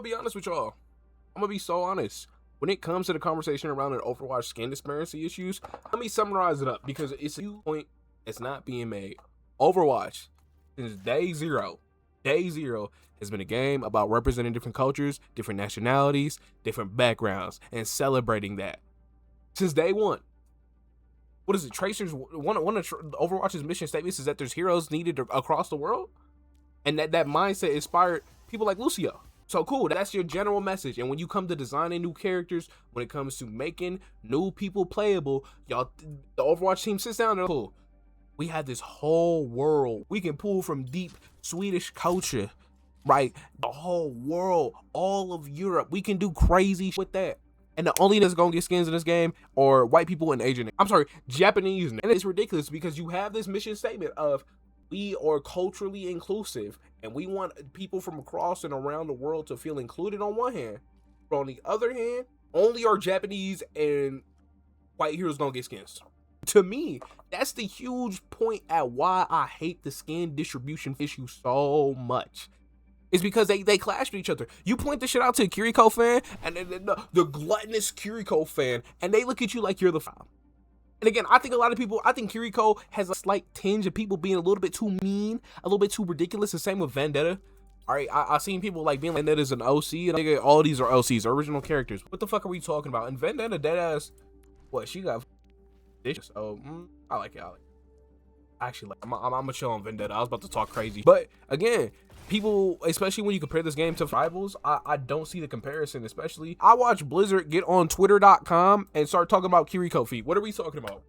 gonna be honest with y'all. I'm gonna be so honest. When it comes to the conversation around an Overwatch skin disparity issues, let me summarize it up because it's a point that's not being made. Overwatch, since day zero, has been a game about representing different cultures, different nationalities, different backgrounds, and celebrating that. Since day one. What is it? Tracers, one of Overwatch's mission statements is that there's heroes needed across the world. And that mindset inspired people like Lucio. So cool, that's your general message. And when you come to designing new characters, when it comes to making new people playable, y'all, the Overwatch team sits down and cool. We have this whole world. We can pull from deep Swedish culture, right? The whole world, all of Europe. We can do crazy with that. And the only that's gonna get skins in this game are white people and Asian. I'm sorry, Japanese. And it's ridiculous because you have this mission statement of we are culturally inclusive and we want people from across and around the world to feel included on one hand. But on the other hand, only our Japanese and white heroes don't get skins. To me, that's the huge point at why I hate the skin distribution issue so much. It's because they clash with each other. You point this shit out to a Kiriko fan and the gluttonous Kiriko fan, and they look at you like you're the foul. And again, I think Kiriko has a slight tinge of people being a little bit too mean, a little bit too ridiculous. The same with Vendetta. All right, I've seen people like being like Vendetta's an OC, and nigga, all these are OCs, original characters. What the fuck are we talking about? And Vendetta, deadass, what, she got dishes. Oh, I like it. Actually, I'm gonna chill on Vendetta. I was about to talk crazy. But again, people, especially when you compare this game to rivals, I don't see the comparison. Especially, I watch Blizzard get on twitter.com and start talking about Kiriko feet. What are we talking about?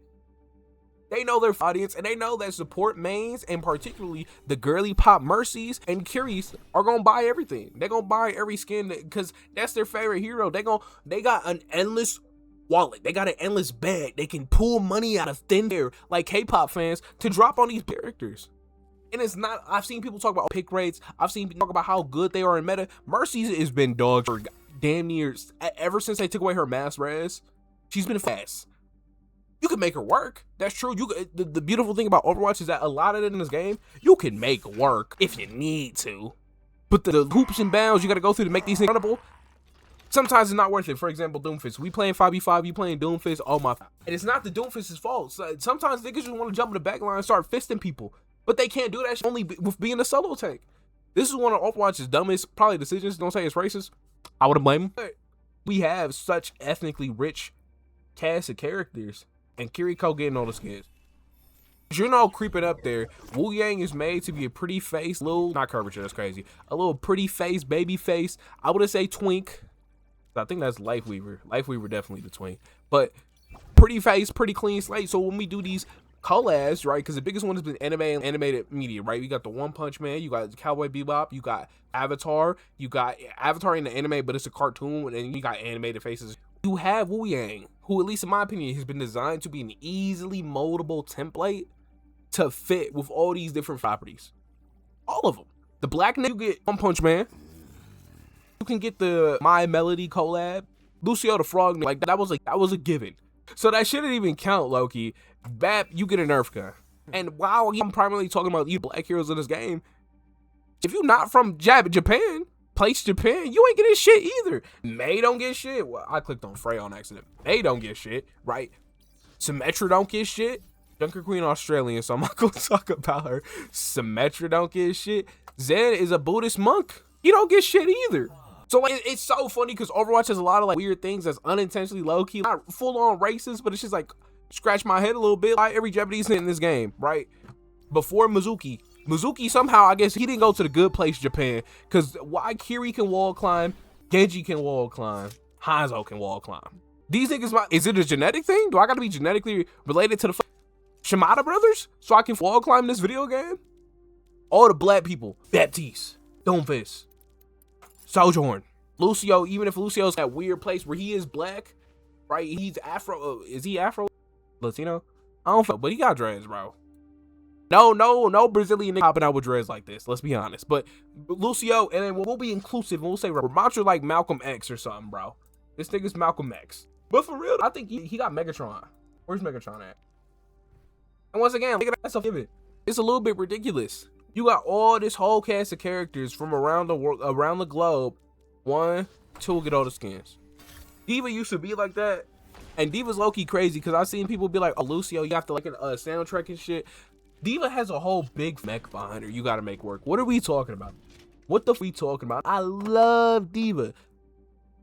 They know their audience, and they know that support mains, and particularly the girly pop Mercies and Curies, are gonna buy everything. They're gonna buy every skin because that's their favorite hero. They got an endless wallet. They got an endless bag. They can pull money out of thin air like K-pop fans to drop on these characters. And it's not, I've seen people talk about pick rates. I've seen people talk about how good they are in meta. Mercy's has been dogged for damn years. Ever since they took away her mass res, she's been fast. You can make her work. That's true. The beautiful thing about Overwatch is that a lot of it in this game, you can make work if you need to. But the hoops and bounds you got to go through to make these things runnable, sometimes it's not worth it. For example, Doomfist. We playing 5v5, you playing Doomfist, oh my. And it's not the Doomfist's fault. Sometimes niggas just want to jump in the back line and start fisting people. But they can't do that shit only with being a solo tank. This is one of Overwatch's dumbest probably decisions. Don't say it's racist. I wouldn't blame him. We have such ethnically rich cast of characters. And Kiriko getting all the skins. Juno creeping up there. Wu Yang is made to be a pretty face, not curvature, that's crazy. A little pretty face, baby face. I would say twink. I think that's Lifeweaver. Lifeweaver definitely the twink. But pretty face, pretty clean slate. So when we do these collabs, right? Because the biggest one has been anime and animated media, right? You got the One Punch Man, you got Cowboy Bebop, you got Avatar, you got Avatar in the anime, but it's a cartoon, and then you got animated faces. You have Wu Yang, who at least in my opinion has been designed to be an easily moldable template to fit with all these different properties. All of them. The black nigga, you get One Punch Man. You can get the My Melody collab. Lucio the Frog, like that was a given. So that shouldn't even count, Loki. Bap, you get a Nerf gun. And while I'm primarily talking about you black heroes in this game, if you're not from Japan, you ain't getting shit either. May don't get shit. Well, I clicked on Frey on accident. May don't get shit, right? Symmetra don't get shit. Junker Queen Australian, so I'm not gonna talk about her. Symmetra don't get shit. Zen is a Buddhist monk. He don't get shit either. So like, it's so funny because Overwatch has a lot of like weird things that's unintentionally low-key, not full-on racist, but it's just like scratch my head a little bit. Like every Japanese in this game, right? Before Mizuki somehow, I guess he didn't go to the good place, Japan, because why Kiri can wall climb, Genji can wall climb, Hanzo can wall climb. These niggas, is it a genetic thing? Do I gotta be genetically related to the Shimada brothers so I can wall climb this video game? All the black people, Baptiste, Doomfist, Sojourn, Lucio, even if Lucio's that weird place where he is black, right? He's Afro, is he Afro? Latino? I don't know, but he got dreads, bro. No Brazilian nigga hopping out with dreads like this. Let's be honest. But Lucio, and then we'll be inclusive and we'll say Ramattra like Malcolm X or something, bro. This nigga's Malcolm X. But for real, I think he got Megatron. Where's Megatron at? And once again, that's a given. It's a little bit ridiculous. You got all this whole cast of characters from around the world, around the globe, 1, 2, get all the skins. D.Va used to be like that. And D.Va's low-key crazy because I've seen people be like, oh, Lucio, you have to like a soundtrack and shit. D.Va has a whole big mech behind her. You got to make work. What are we talking about? What the f we talking about? I love D.Va.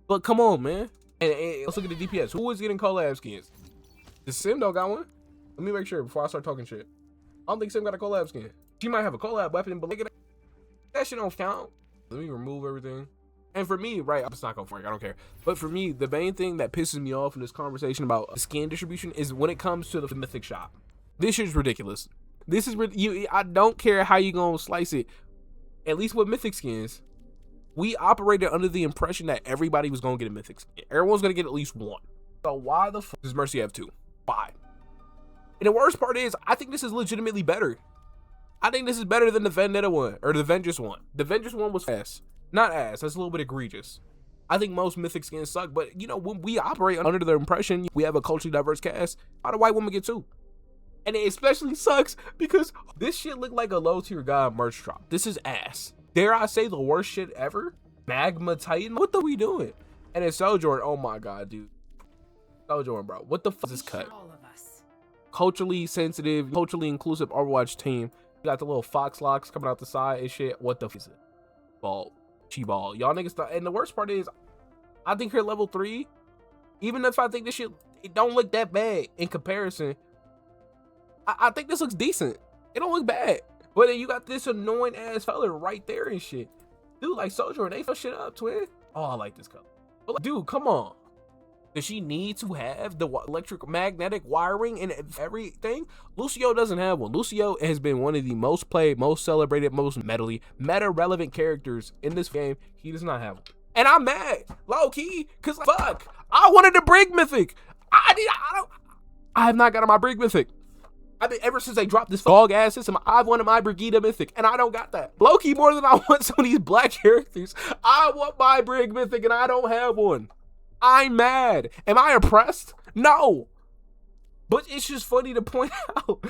But come on, man. And let's look at the DPS. Who is getting collab skins? The Sim don't got one? Let me make sure before I start talking shit. I don't think Sim got a collab skin. She might have a collab weapon, but look at that shit don't count. Let me remove everything. And for me, right, I'm just not gonna work. I don't care. But for me, the main thing that pisses me off in this conversation about skin distribution is when it comes to the Mythic shop. This shit's ridiculous. This is I don't care how you gonna slice it. At least with Mythic skins, we operated under the impression that everybody was gonna get a Mythic skin. Everyone's gonna get at least one. So why the fuck does Mercy have 2? Why? And the worst part is, I think this is legitimately better. I think this is better than the Vendetta one or the Vengeance one. The Vengeance one was ass. Not ass, that's a little bit egregious. I think most Mythic skins suck, but you know, when we operate under the impression we have a culturally diverse cast, how do white women get 2? And it especially sucks because this shit looked like a low tier god merch drop. This is ass. Dare I say the worst shit ever? Magma Titan? What the we doing? And it's Sojourn, oh my god, dude. Sojourn, bro, what the fuck is this cut? Culturally sensitive, culturally inclusive Overwatch team. You got the little fox locks coming out the side and shit. What the fuck is it? Ball. Ball. Y'all niggas thought, and the worst part is I think her level 3, even if I think this shit it don't look that bad in comparison, I think this looks decent. It don't look bad. But then you got this annoying ass fella right there and shit. Dude, like Sojourn, they fuck shit up, twin. Oh, I like this color. But like, dude, come on. Does she need to have the electric magnetic wiring and everything? Lucio doesn't have one. Lucio has been one of the most played, most celebrated, most meta relevant characters in this game. He does not have one. And I'm mad, low key, cause like, fuck, I wanted a Brig Mythic. I have not gotten my Brig Mythic. I've been ever since they dropped this dog ass system. I've wanted my Brigida Mythic, and I don't got that. Low key more than I want some of these black characters. I want my Brig Mythic, and I don't have one. I'm mad. Am I impressed? No. But it's just funny to point out.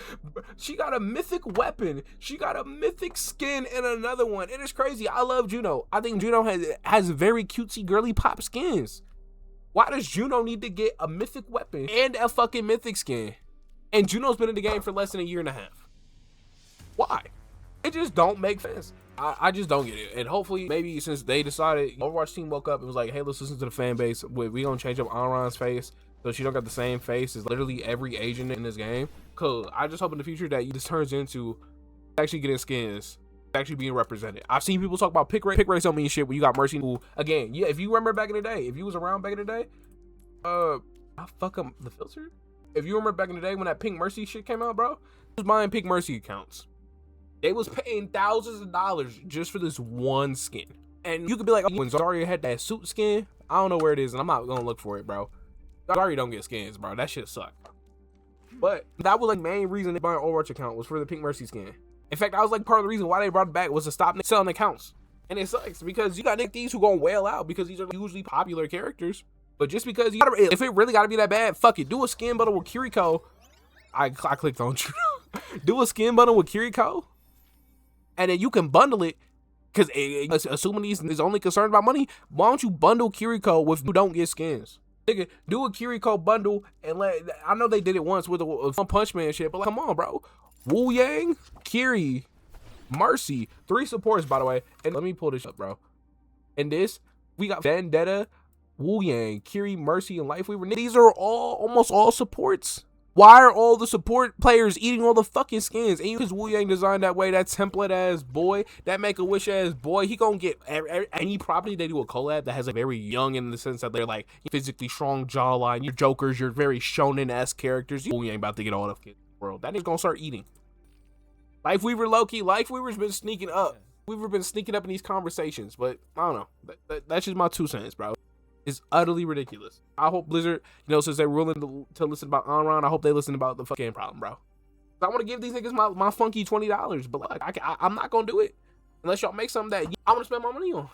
She got a mythic weapon. She got a mythic skin and another one. It is crazy. I love Juno. I think Juno has very cutesy girly pop skins. Why does Juno need to get a mythic weapon and a fucking mythic skin? And Juno's been in the game for less than a year and a half. Why? It just don't make sense. I just don't get it. And hopefully, maybe since they decided, Overwatch team woke up and was like, hey, let's listen to the fan base. We gonna change up Anran's face so she don't got the same face as literally every agent in this game. Cause I just hope in the future that this turns into actually getting skins, actually being represented. I've seen people talk about pick race don't mean shit when you got Mercy, who, again, yeah, if you remember back in the day, if you was around back in the day, fuck up the filter. If you remember back in the day when that Pink Mercy shit came out, bro, I was buying Pink Mercy accounts. They was paying thousands of dollars just for this one skin. And you could be like, oh, when Zarya had that suit skin, I don't know where it is, and I'm not gonna look for it, bro. Zarya don't get skins, bro. That shit sucked. But that was like the main reason they bought an Overwatch account was for the Pink Mercy skin. In fact, that was like part of the reason why they brought it back was to stop selling accounts. And it sucks because you got these who gonna wail out because these are usually popular characters. But just because you gotta, if it really gotta be that bad, fuck it. Do a skin bundle with Kiriko. I clicked on you. Do a skin bundle with Kiriko. And then you can bundle it, because assuming he's only concerned about money, why don't you bundle Kiriko with who don't get skins? Nigga, do a Kiriko bundle and I know they did it once with a One Punch Man shit, but like, come on, bro. Wu Yang, Kiri, Mercy, 3 supports, by the way. And let me pull this up, bro. And this, we got Vendetta, Wu Yang, Kiri, Mercy, and Life Weaver. These are almost all supports. Why are all the support players eating all the fucking skins? And because Wu Yang designed that way, that template ass boy, that Make-A-Wish ass boy, he gonna get any property they do a collab that has a very young in the sense that they're like physically strong jawline, your jokers, your very shonen-esque characters. Wu Yang about to get all the kids in the world. That nigga's gonna start eating. Life Weaver low-key, Life Weaver's been sneaking up. We've been sneaking up in these conversations, but I don't know. That's just my 2 cents, bro. It's utterly ridiculous. I hope Blizzard, since they're willing to listen about Anran, I hope they listen about the fucking problem, bro. I want to give these niggas my funky $20, but like I'm not gonna do it unless y'all make something that I want to spend my money on.